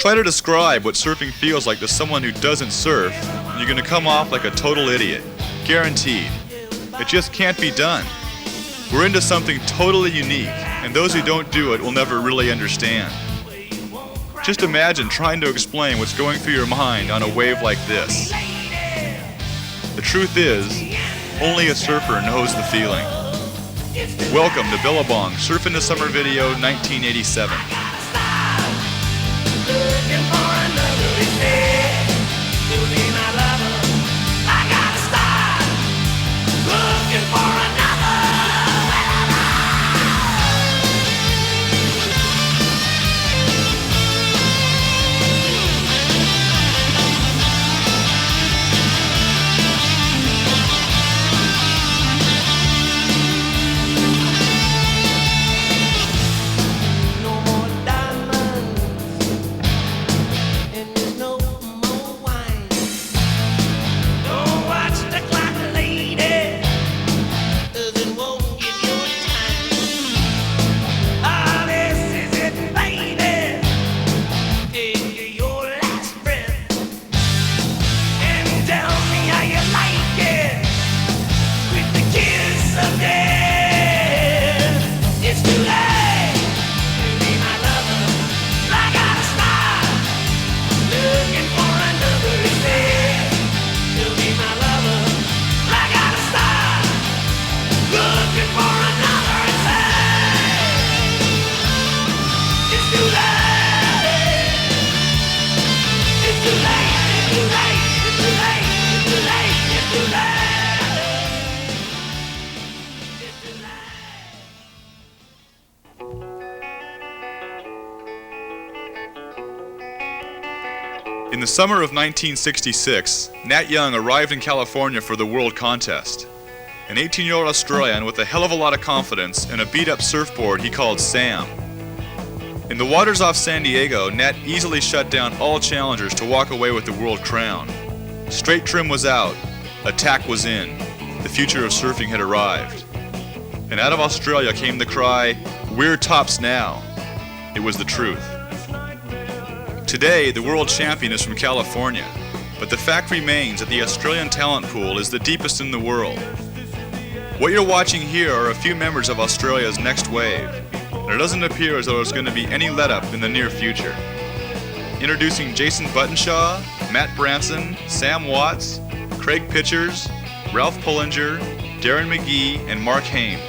try to describe what surfing feels like to someone who doesn't surf, you're going to come off like a total idiot. Guaranteed. It just can't be done. We're into something totally unique, and those who don't do it will never really understand. Just imagine trying to explain what's going through your mind on a wave like this. The truth is, only a surfer knows the feeling. Welcome to Billabong Surf Into Summer video 1987. In the summer of 1966, Nat Young arrived in California for the World Contest. An 18-year-old Australian with a hell of a lot of confidence and a beat-up surfboard he called Sam. In the waters off San Diego, Nat easily shut down all challengers to walk away with the world crown. Straight trim was out, attack was in, the future of surfing had arrived. And out of Australia came the cry, "We're tops now." It was the truth. Today, the world champion is from California, but the fact remains that the Australian talent pool is the deepest in the world. What you're watching here are a few members of Australia's next wave, and it doesn't appear as though there's going to be any let-up in the near future. Introducing Jason Buttonshaw, Matt Branson, Sam Watts, Craig Pitchers, Ralph Pullinger, Darren McGee, and Mark Hames.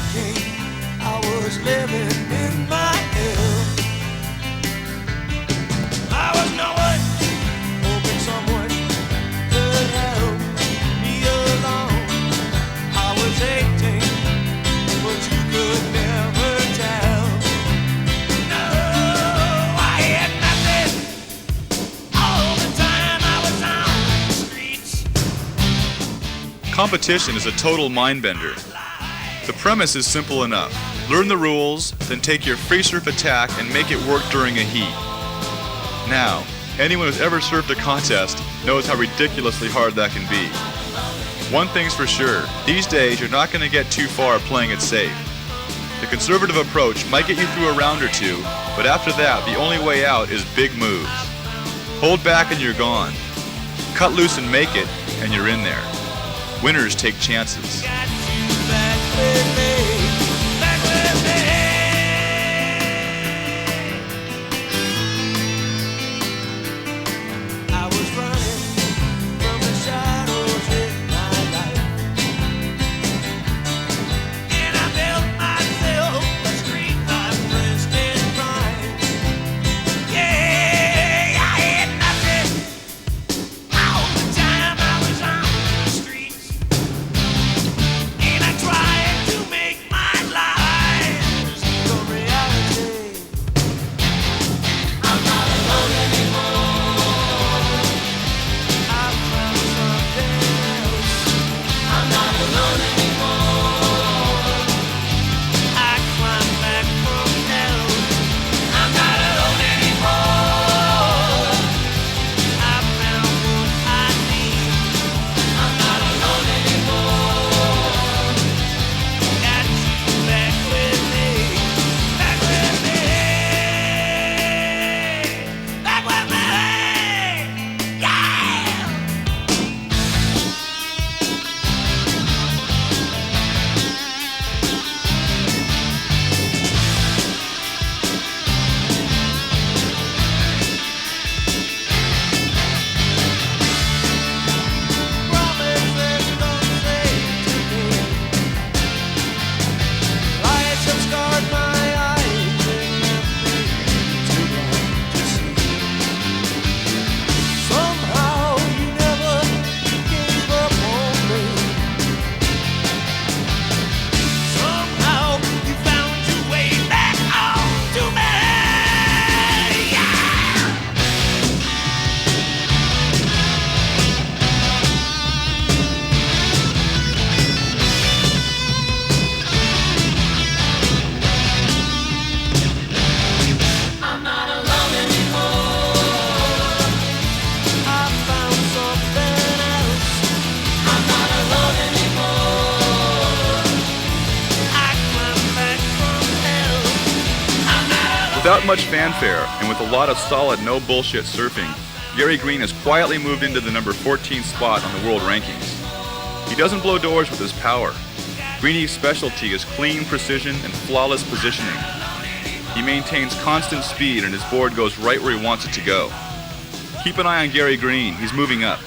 18, I was living in my hell. I was no one, hoping someone could help me along. I was 18, but you could never tell. No, I had nothing all the time I was on the streets. Competition is a total mind-bender. The premise is simple enough. Learn the rules, then take your free surf attack and make it work during a heat. Now, anyone who's ever surfed a contest knows how ridiculously hard that can be. One thing's for sure, these days you're not going to get too far playing it safe. The conservative approach might get you through a round or two, but after that, the only way out is big moves. Hold back and you're gone. Cut loose and make it, and you're in there. Winners take chances. Without much fanfare, and with a lot of solid no-bullshit surfing, Gary Green has quietly moved into the number 14 spot on the world rankings. He doesn't blow doors with his power. Greeny's specialty is clean precision and flawless positioning. He maintains constant speed and his board goes right where he wants it to go. Keep an eye on Gary Green, he's moving up.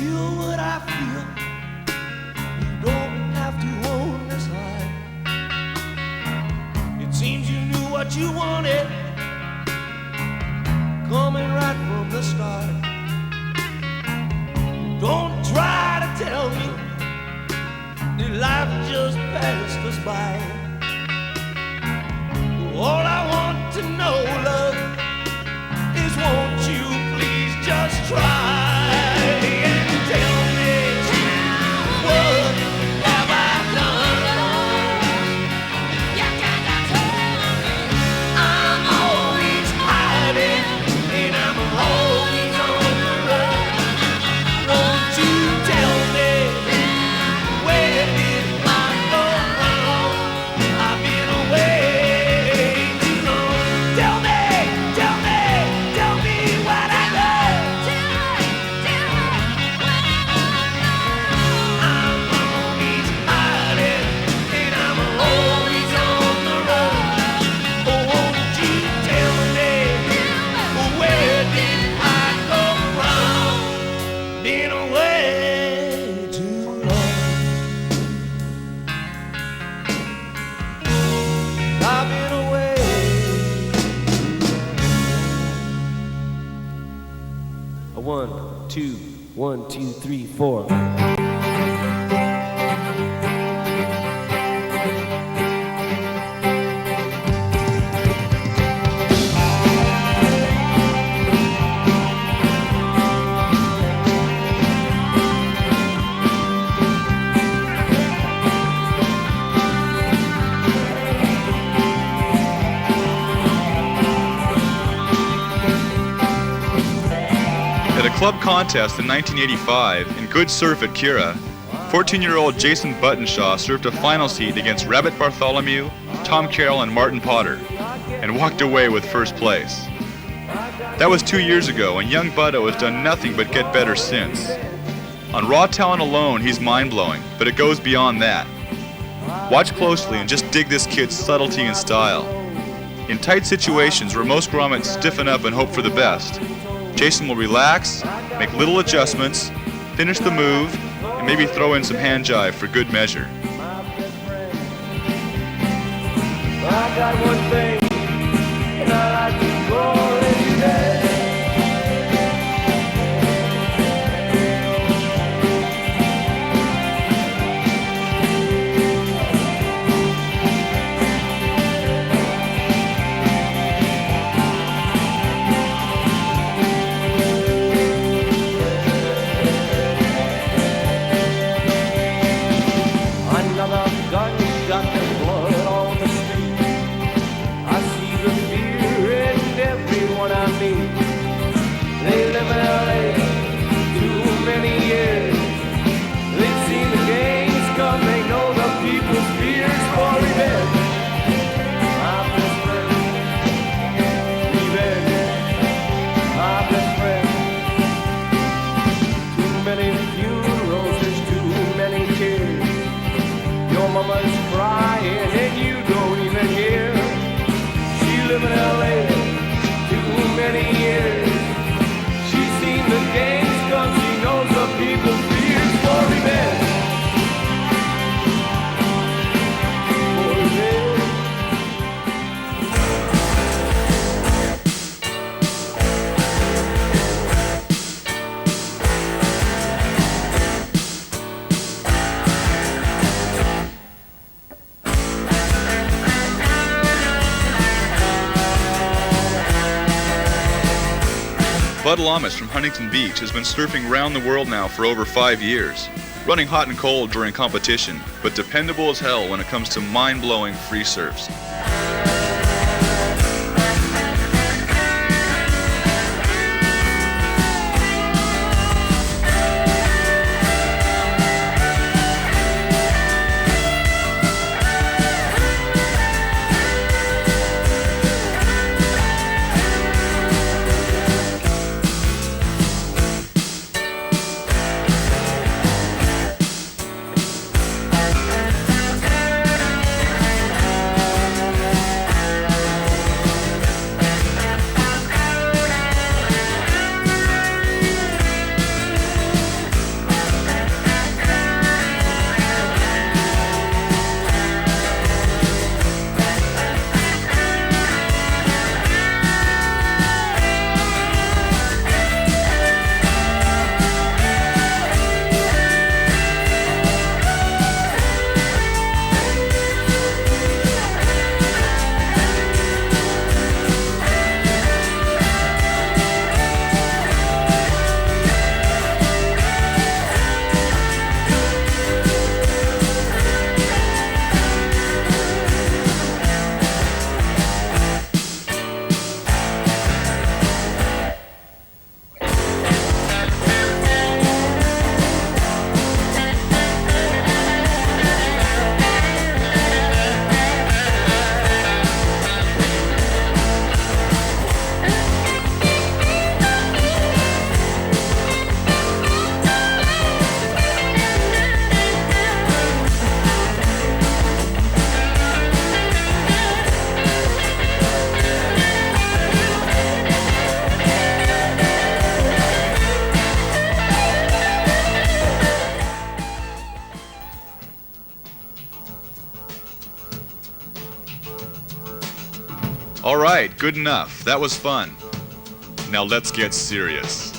feel what I feel. You don't have to own this life. It seems you knew what you wanted, coming right from the start. Don't try to tell me that life just passed us by. All I want to know, love, is won't you please just try and tell me what have I done? You gotta tell me. I'm always hiding and I'm always on the run. Won't you tell me where did I go wrong? I've been away too long. Tell me what I done. I'm always hiding and I'm always on the run. Oh, won't you tell me where did I go wrong? Been away too long. I've been away too long. 1, 2, 3, 4. At a club contest in 1985 in Good Surf at Kira, 14-year-old Jason Buttonshaw surfed a finals heat against Rabbit Bartholomew, Tom Carroll, and Martin Potter, and walked away with first place. That was 2 years ago, and young Butto has done nothing but get better since. On raw talent alone, he's mind-blowing, but it goes beyond that. Watch closely and just dig this kid's subtlety and style. In tight situations where most grommets stiffen up and hope for the best, Jason will relax, make little adjustments, finish the move, and maybe throw in some hand-jive for good measure. I got one thing, and I like to call it today. Another gunshot and blood on the street. I see the fear in everyone I meet. They live in LA too many years. They've seen the games come, they know the people's fears for revenge. My best friend, revenge. My best friend. Too many funerals, there's too many tears. Your mama's crying and you don't even hear. She live in LA too many years. She's seen the games come, she knows the people's fears for revenge. For revenge. Bud Lamas from Huntington Beach has been surfing around the world now for over 5 years, running hot and cold during competition, but dependable as hell when it comes to mind-blowing free surfs. Alright, good enough. That was fun. Now let's get serious.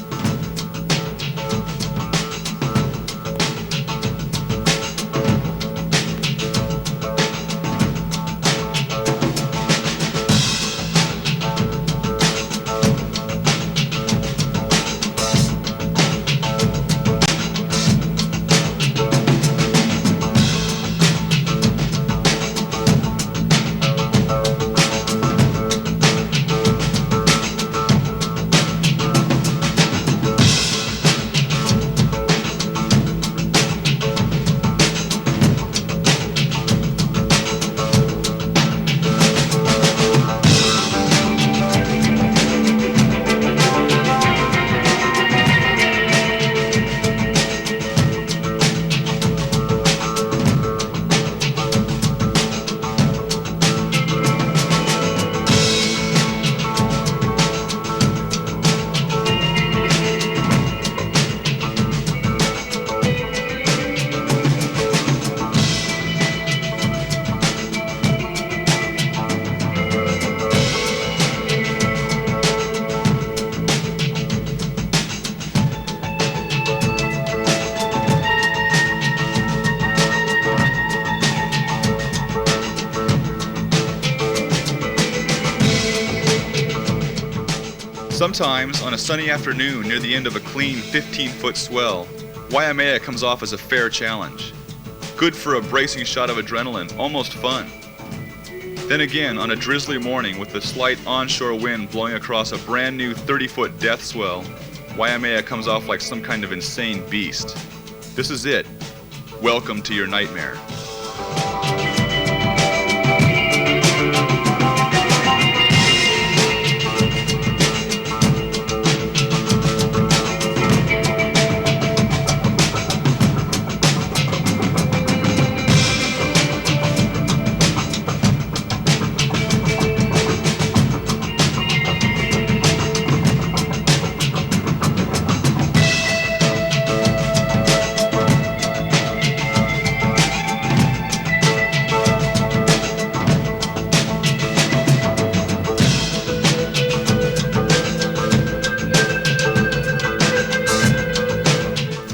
Sometimes, on a sunny afternoon near the end of a clean 15-foot swell, Waimea comes off as a fair challenge. Good for a bracing shot of adrenaline, almost fun. Then again, on a drizzly morning with the slight onshore wind blowing across a brand new 30-foot death swell, Waimea comes off like some kind of insane beast. This is it. Welcome to your nightmare.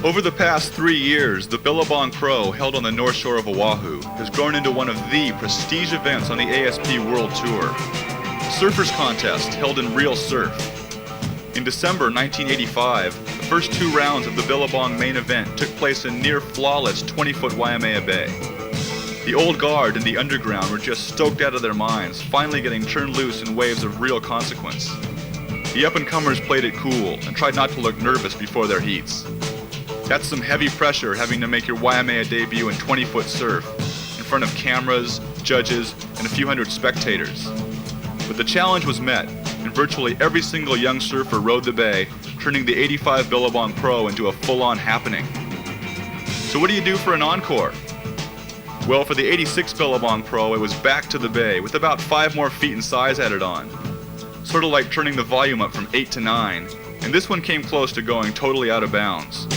Over the past 3 years, the Billabong Pro, held on the north shore of Oahu, has grown into one of the prestige events on the ASP World Tour. Surfers Contest, held in real surf. In December 1985, the first 2 rounds of the Billabong main event took place in near-flawless 20-foot Waimea Bay. The old guard and the underground were just stoked out of their minds, finally getting turned loose in waves of real consequence. The up-and-comers played it cool and tried not to look nervous before their heats. That's some heavy pressure having to make your Waimea debut in 20-foot surf, in front of cameras, judges, and a few hundred spectators. But the challenge was met, and virtually every single young surfer rode the bay, turning the 85 Billabong Pro into a full-on happening. So what do you do for an encore? Well, for the 86 Billabong Pro, it was back to the bay, with about 5 more feet in size added on. Sort of like turning the volume up from 8 to 9, and this one came close to going totally out of bounds.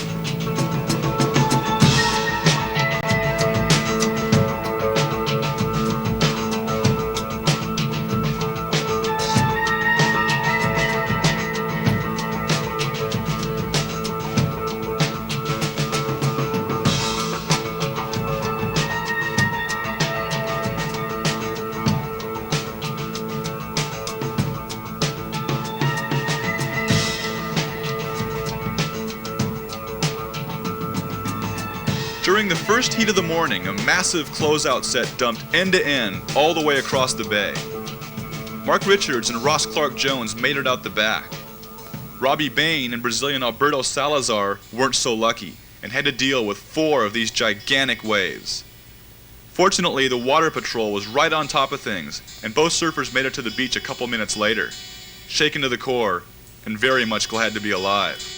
During the first heat of the morning, a massive closeout set dumped end to end all the way across the bay. Mark Richards and Ross Clark Jones made it out the back. Robbie Bain and Brazilian Alberto Salazar weren't so lucky and had to deal with 4 of these gigantic waves. Fortunately, the water patrol was right on top of things, and both surfers made it to the beach a couple minutes later, shaken to the core and very much glad to be alive.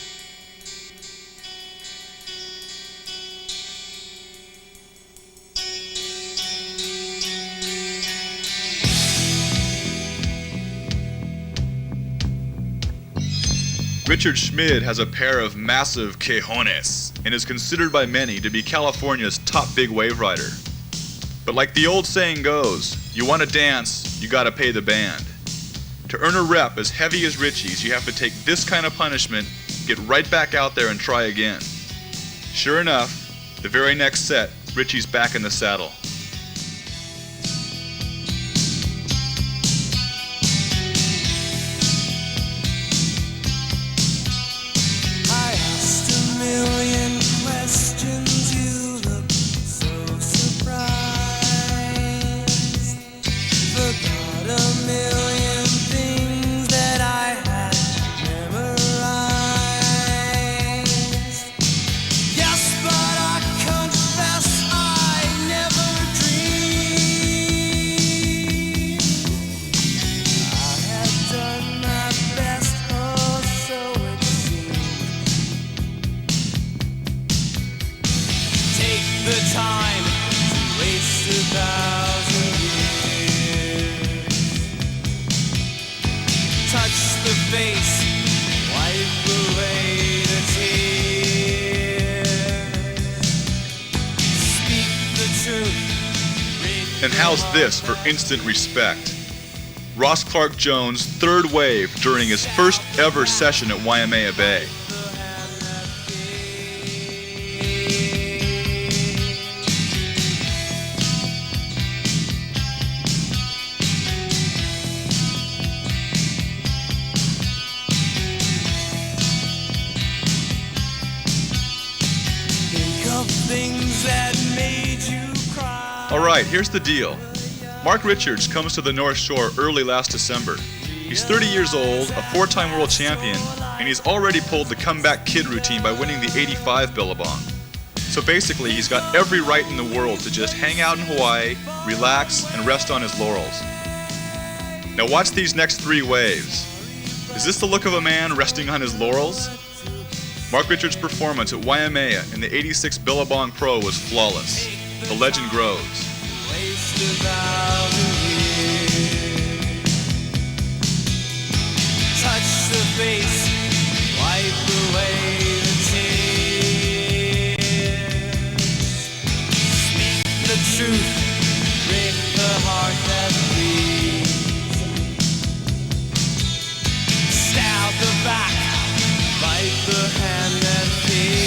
Richard Schmid has a pair of massive cojones and is considered by many to be California's top big wave rider. But like the old saying goes, you want to dance, you gotta pay the band. To earn a rep as heavy as Richie's, you have to take this kind of punishment, get right back out there and try again. Sure enough, the very next set, Richie's back in the saddle. I asked a million questions, you look so surprised. Forgot a million things that I had memorized. Yes, but I confess I never dreamed. I had done my best, oh, so it seemed. Take the time to waste 1,000 years. Touch the face, wipe away the tears. Speak the truth. And how's this for instant respect? Ross Clark Jones' third wave during his first ever session at Waimea Bay. Think of things that made you cry. Alright, here's the deal. Mark Richards comes to the North Shore early last December. He's 30 years old, a 4-time world champion, and he's already pulled the comeback kid routine by winning the '85 Billabong. So basically, he's got every right in the world to just hang out in Hawaii, relax, and rest on his laurels. Now watch these next 3 waves. Is this the look of a man resting on his laurels? Mark Richards' performance at Waimea in the '86 Billabong Pro was flawless. The legend grows. Waste 1,000 years. Touch the face, wipe away the tears. Speak the truth, break the heart that bleeds. Stab the back, bite the hand that feeds.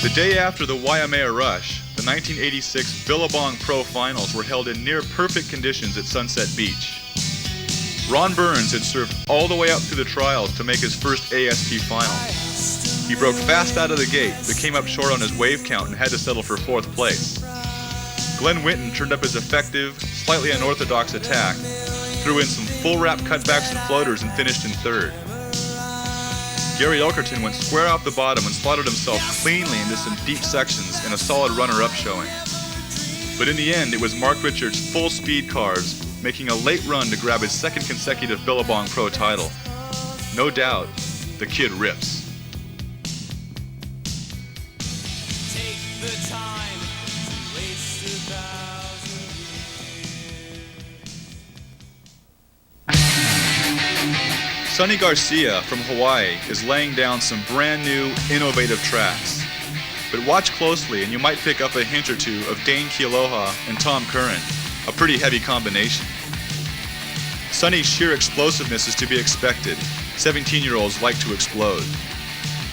The day after the Waimea Rush, the 1986 Billabong Pro Finals were held in near-perfect conditions at Sunset Beach. Ron Burns had surfed all the way up through the trials to make his first ASP final. He broke fast out of the gate, but came up short on his wave count and had to settle for 4th place. Glenn Winton turned up his effective, slightly unorthodox attack, threw in some full wrap cutbacks and floaters and finished in 3rd. Gary Elkerton went square off the bottom and slotted himself cleanly into some deep sections and a solid runner-up showing. But in the end, it was Mark Richards' full-speed carves making a late run to grab his 2nd consecutive Billabong Pro title. No doubt, the kid rips. Take the time to waste 1,000 years. Sonny Garcia from Hawaii is laying down some brand new, innovative tracks. But watch closely and you might pick up a hint or two of Dane Kealoha and Tom Curran, a pretty heavy combination. Sonny's sheer explosiveness is to be expected. 17-year-olds like to explode.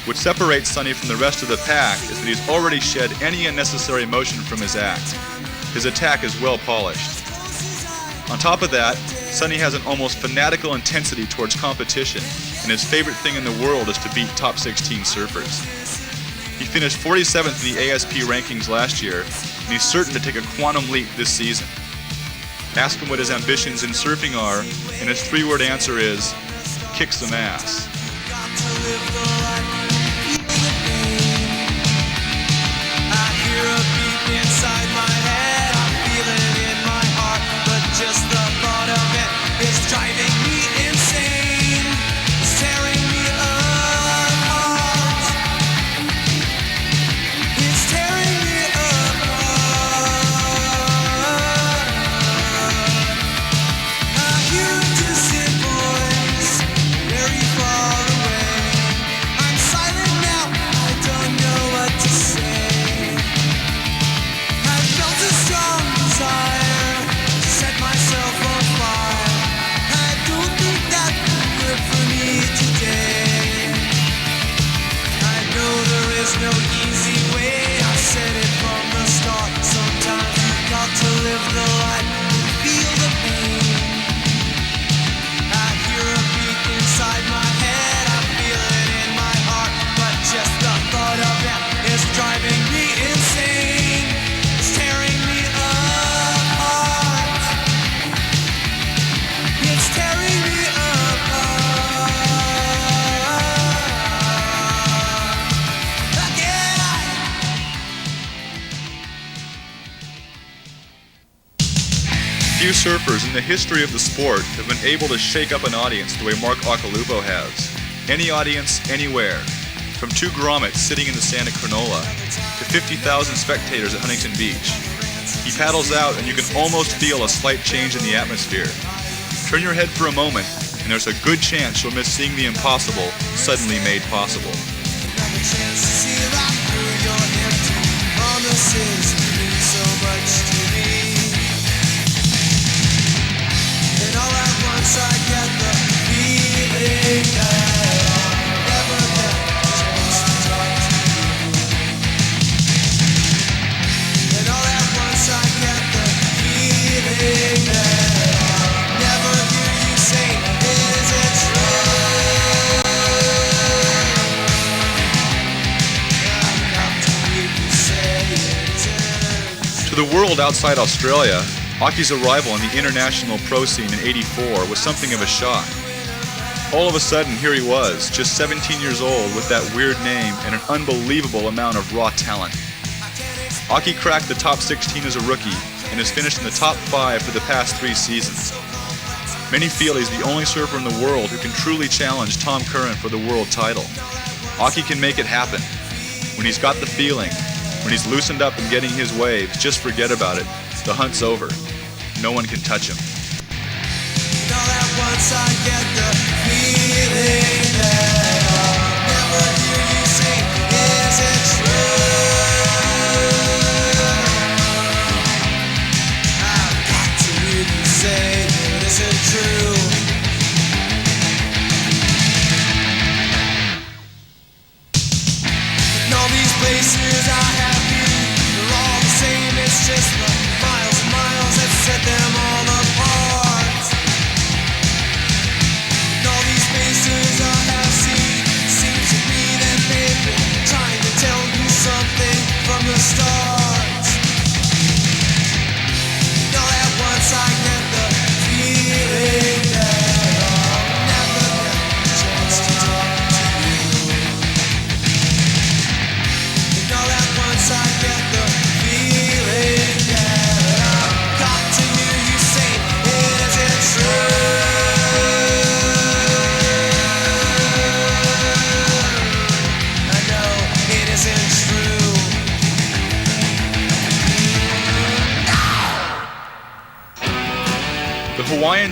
What separates Sonny from the rest of the pack is that he's already shed any unnecessary motion from his act. His attack is well polished. On top of that, Sonny has an almost fanatical intensity towards competition, and his favorite thing in the world is to beat top 16 surfers. He finished 47th in the ASP rankings last year, and he's certain to take a quantum leap this season. Ask him what his ambitions in surfing are, and his 3-word answer is, kick some ass. Inside my head, I feel it in my heart, but just the thought of it is driving me insane. It's tearing me apart. It's tearing me apart. I hear a distant voice, very far away. I'm silent now, I don't know what to say. A strong desire to set myself on fire. I don't think that would work for me today. I know there is no easy way. I said it from the start. Sometimes you've got to live the life and feel the pain. I hear a beat inside my head. I feel it in my heart, but just the thought of it is driving me insane. It's tearing me apart. It's tearing me apart. Again. Few surfers in the history of the sport have been able to shake up an audience the way Mark Occhilupo has. Any audience, anywhere. From 2 grommets sitting in the sand at Cronulla to 50,000 spectators at Huntington Beach. He paddles out and you can almost feel a slight change in the atmosphere. Turn your head for a moment and there's a good chance you'll miss seeing the impossible suddenly made possible. Another chance to see right through your empty promises. You mean so much to me. And all at once I get the feeling that I'll never get a chance to talk to you. And all at once I get the feeling that I'll never hear you say, is it true? I've got to hear you say, is it To the world outside Australia, Occhi's arrival on the international pro scene in '84 was something of a shock. All of a sudden, here he was, just 17 years old with that weird name and an unbelievable amount of raw talent. Occhi cracked the top 16 as a rookie and has finished in the top 5 for the past 3 seasons. Many feel he's the only surfer in the world who can truly challenge Tom Curran for the world title. Occhi can make it happen. When he's got the feeling, when he's loosened up and getting his waves, just forget about it. The hunt's over. No one can touch him. And all at once I get the feeling that I'll never hear you say, is it true? I've got to hear you say, is it true? In all these places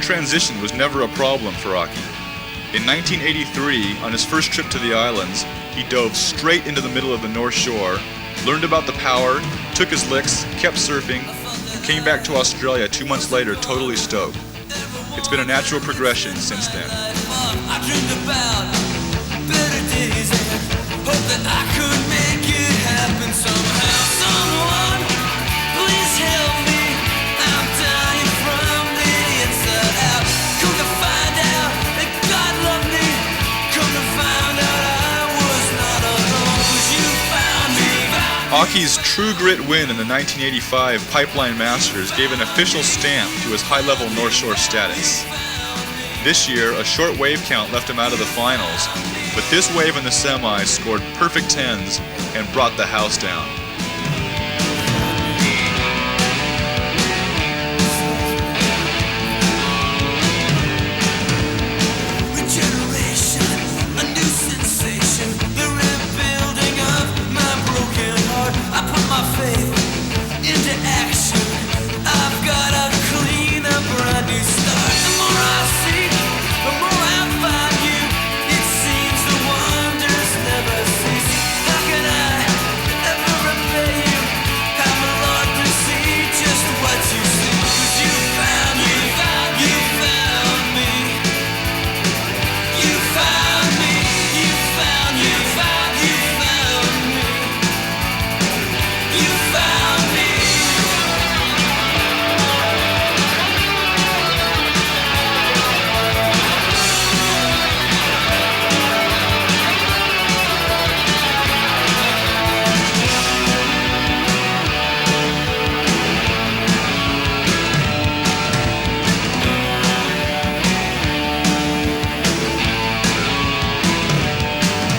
sudden transition was never a problem for Aki. In 1983, on his first trip to the islands, he dove straight into the middle of the North Shore, learned about the power, took his licks, kept surfing, and came back to Australia 2 months later totally stoked. It's been a natural progression since then. I dreamed about better days and hope that I could make it happen somehow. Someone, please help me. I'm dying from the inside out. Come to find out that God loved me. Come to find out I was not alone. 'Cause you found me. Aki's True Grit win in the 1985 Pipeline Masters gave an official stamp to his high-level North Shore status. This year, a short wave count left him out of the finals, but this wave in the semis scored perfect tens and brought the house down. Regeneration, a new sensation, the rebuilding of my broken heart. I put my faith into action. I've got a clean, a brand new start. The more I see, the more I find you. It seems the wonders never cease. How can I ever repay you? I'm Lord to see just what you see. 'Cause you found me, you found me. You found me, you found me, you found me. You found me.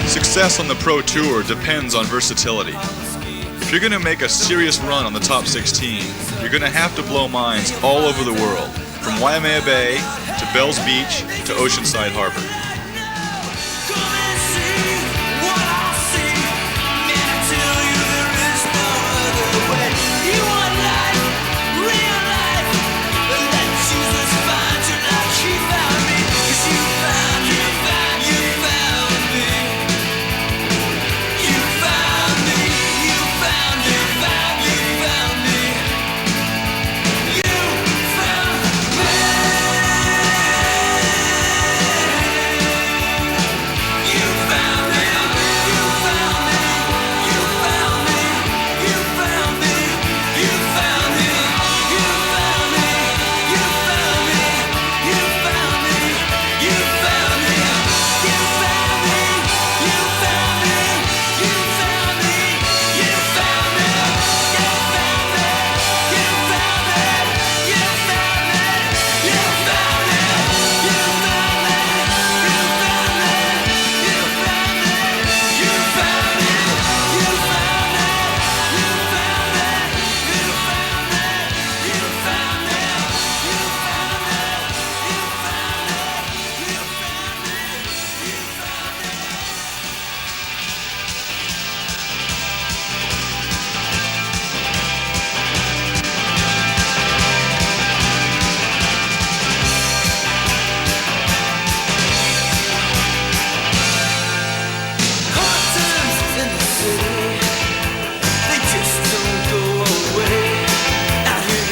Success on the Pro Tour depends on versatility. If you're going to make a serious run on the top 16, you're going to have to blow minds all over the world, from Waimea Bay to Bells Beach to Oceanside Harbor. Come and see what I see. Man, I tell you there is no other way. You want life, real life. Let Jesus find you like He found me. 'Cause you found me, you found me. You found me, you found me, you found me. You found me.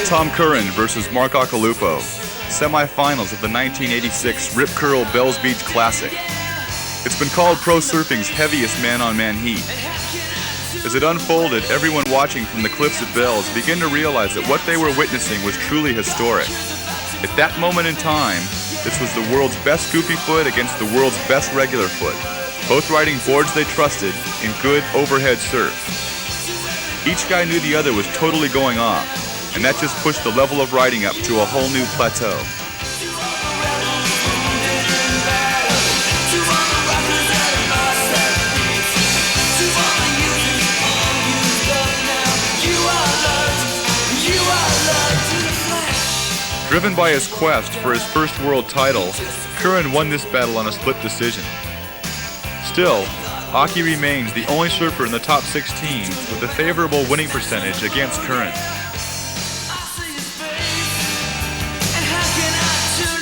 Tom Curran versus Mark Occhilupo, semifinals of the 1986 Rip Curl Bells Beach Classic. It's been called pro surfing's heaviest man-on-man heat. As it unfolded, everyone watching from the cliffs at Bells began to realize that what they were witnessing was truly historic. At that moment in time, this was the world's best goofy foot against the world's best regular foot, both riding boards they trusted in good overhead surf. Each guy knew the other was totally going off, and that just pushed the level of riding up to a whole new plateau. Driven by his quest for his first world title, Curran won this battle on a split decision. Still, Aki remains the only surfer in the top 16 with a favorable winning percentage against Curran. And how can I turn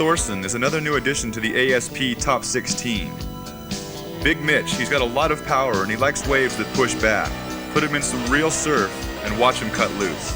Thorson is another new addition to the ASP Top 16. Big Mitch, he's got a lot of power and he likes waves that push back. Put him in some real surf and watch him cut loose.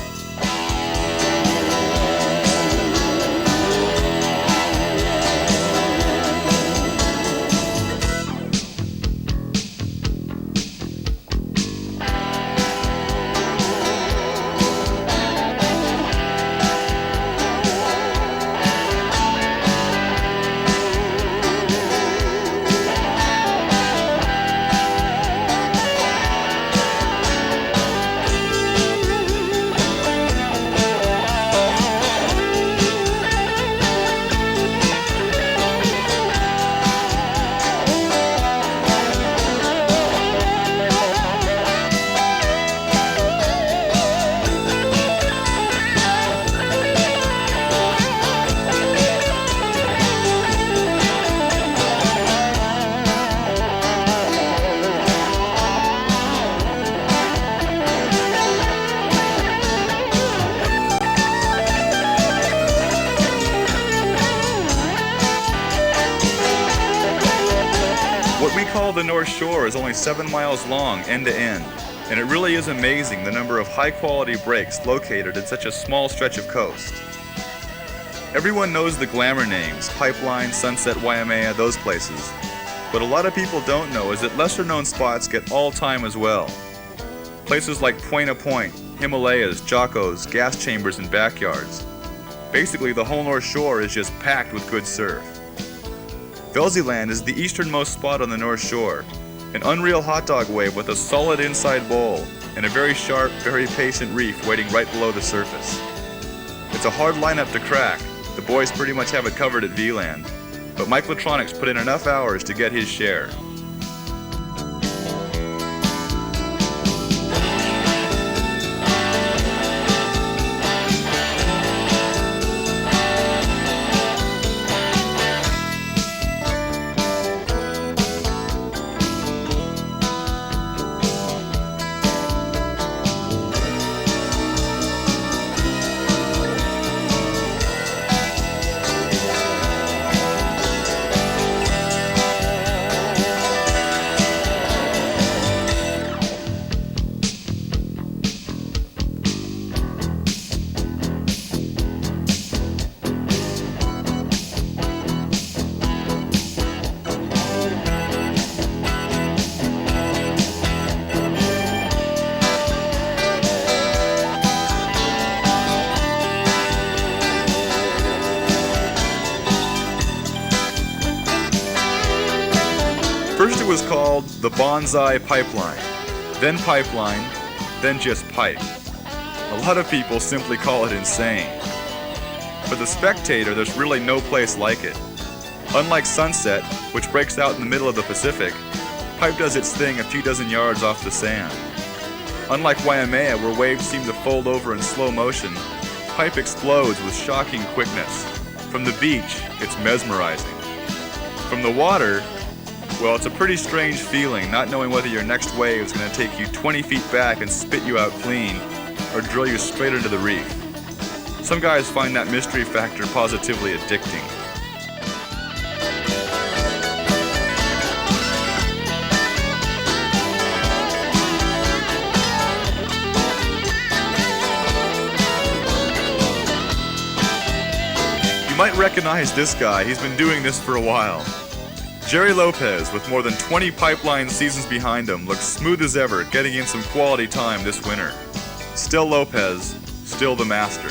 What we call the North Shore is only 7 miles long end to end, and it really is amazing the number of high-quality breaks located in such a small stretch of coast. Everyone knows the glamour names, Pipeline, Sunset, Waimea, those places. But a lot of people don't know is that lesser-known spots get all time as well. Places like Point, Himalayas, Jocos, gas chambers, and backyards. Basically, the whole North Shore is just packed with good surf. Velzeland is the easternmost spot on the North Shore, an unreal hot dog wave with a solid inside bowl and a very sharp, very patient reef waiting right below the surface. It's a hard lineup to crack. The boys pretty much have it covered at V-Land, but Mike Latronics put in enough hours to get his share. First it was called the Bonsai Pipeline, then just Pipe. A lot of people simply call it insane. For the spectator, there's really no place like it. Unlike Sunset, which breaks out in the middle of the Pacific, Pipe does its thing a few dozen yards off the sand. Unlike Waimea, where waves seem to fold over in slow motion, Pipe explodes with shocking quickness. From the beach, it's mesmerizing. From the water, well, it's a pretty strange feeling not knowing whether your next wave is going to take you 20 feet back and spit you out clean, or drill you straight into the reef. Some guys find that mystery factor positively addicting. You might recognize this guy, he's been doing this for a while. Jerry Lopez, with more than 20 pipeline seasons behind him, looks smooth as ever, getting in some quality time this winter. Still Lopez, still the master.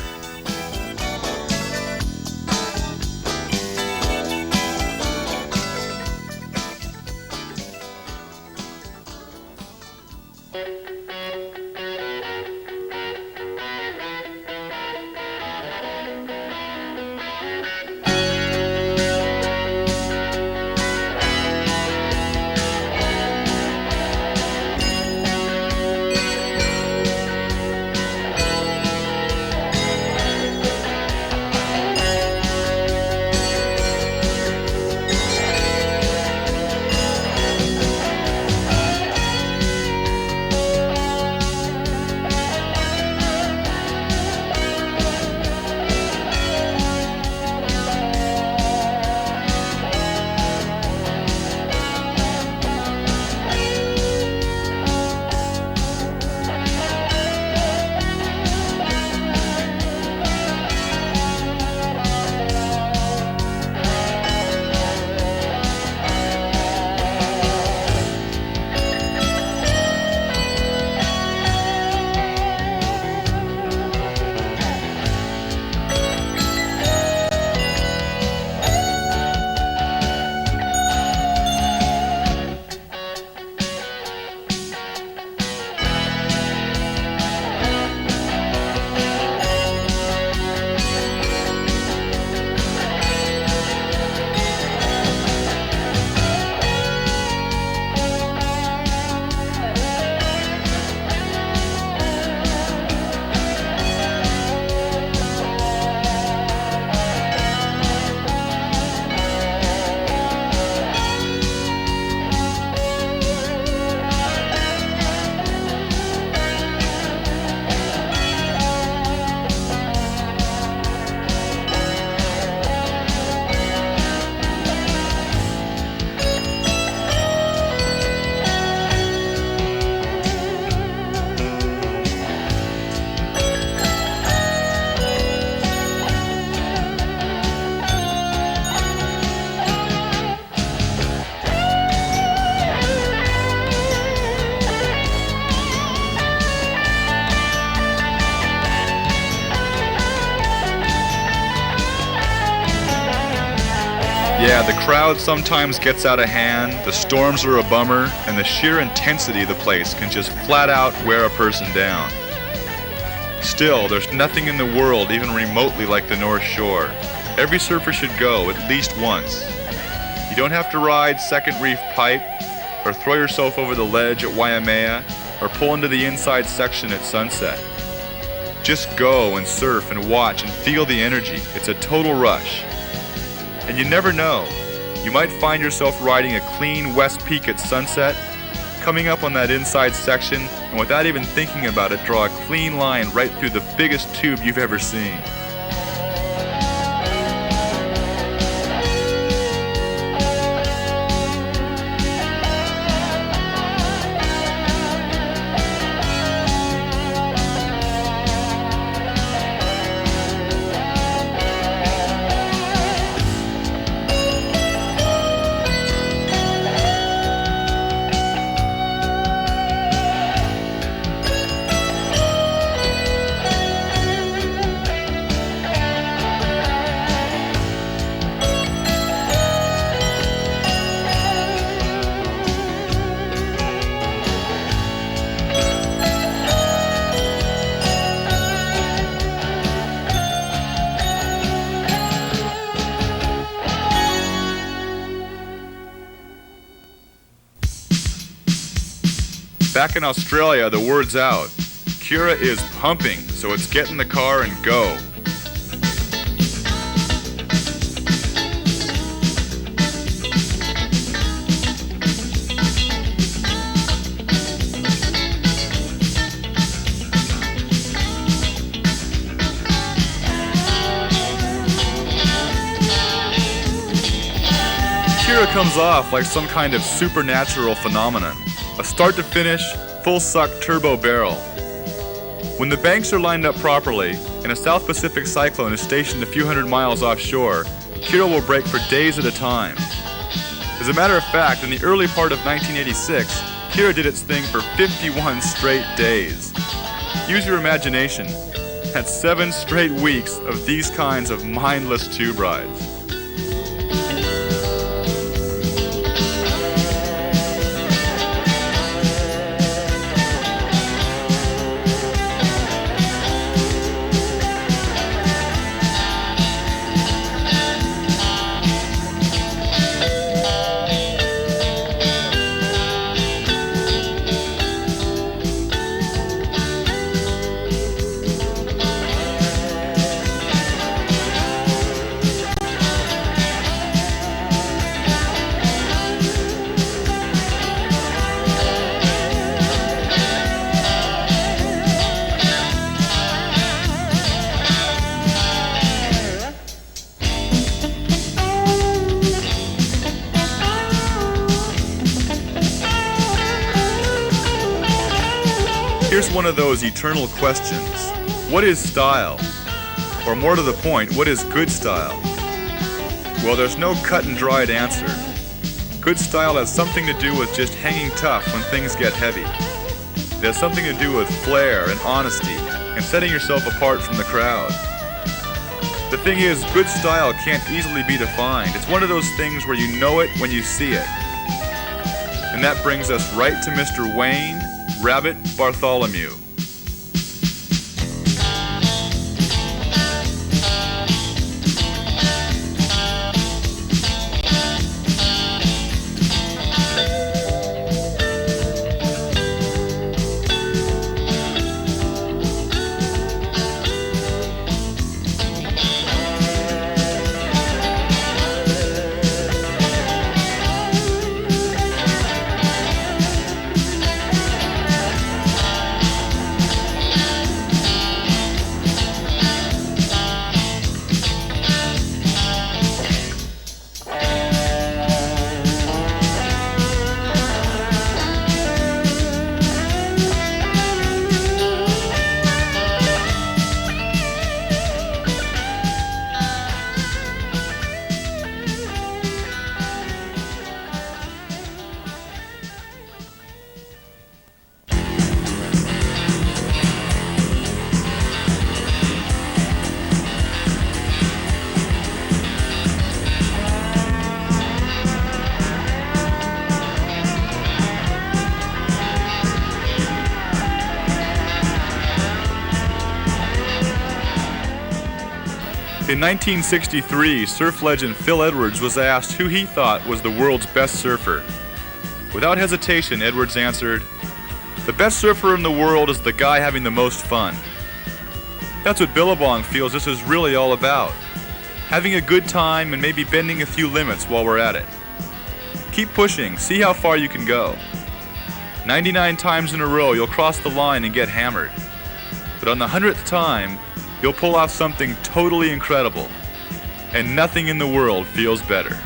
Yeah, the crowd sometimes gets out of hand, the storms are a bummer, and the sheer intensity of the place can just flat out wear a person down. Still, there's nothing in the world even remotely like the North Shore. Every surfer should go at least once. You don't have to ride Second Reef Pipe, or throw yourself over the ledge at Waimea, or pull into the inside section at sunset. Just go and surf and watch and feel the energy. It's a total rush. And you never know. You might find yourself riding a clean West Peak at sunset, coming up on that inside section, and without even thinking about it, draw a clean line right through the biggest tube you've ever seen. Back in Australia, the word's out. Kira is pumping, so it's get in the car and go. Kira comes off like some kind of supernatural phenomenon. A start-to-finish, full-suck turbo barrel. When the banks are lined up properly and a South Pacific cyclone is stationed a few hundred miles offshore, Kira will break for days at a time. As a matter of fact, in the early part of 1986, Kira did its thing for 51 straight days. Use your imagination. That's 7 straight weeks of these kinds of mindless tube rides. Here's one of those eternal questions. What is style? Or more to the point, what is good style? Well, there's no cut and dried answer. Good style has something to do with just hanging tough when things get heavy. It has something to do with flair and honesty and setting yourself apart from the crowd. The thing is, good style can't easily be defined. It's one of those things where you know it when you see it. And that brings us right to Mr. Wayne Rabbit Bartholomew. In 1963, surf legend Phil Edwards was asked who he thought was the world's best surfer. Without hesitation, Edwards answered, "The best surfer in the world is the guy having the most fun." That's what Billabong feels this is really all about. Having a good time and maybe bending a few limits while we're at it. Keep pushing, see how far you can go. 99 times in a row, you'll cross the line and get hammered. But on the 100th time, you'll pull off something totally incredible. And nothing in the world feels better.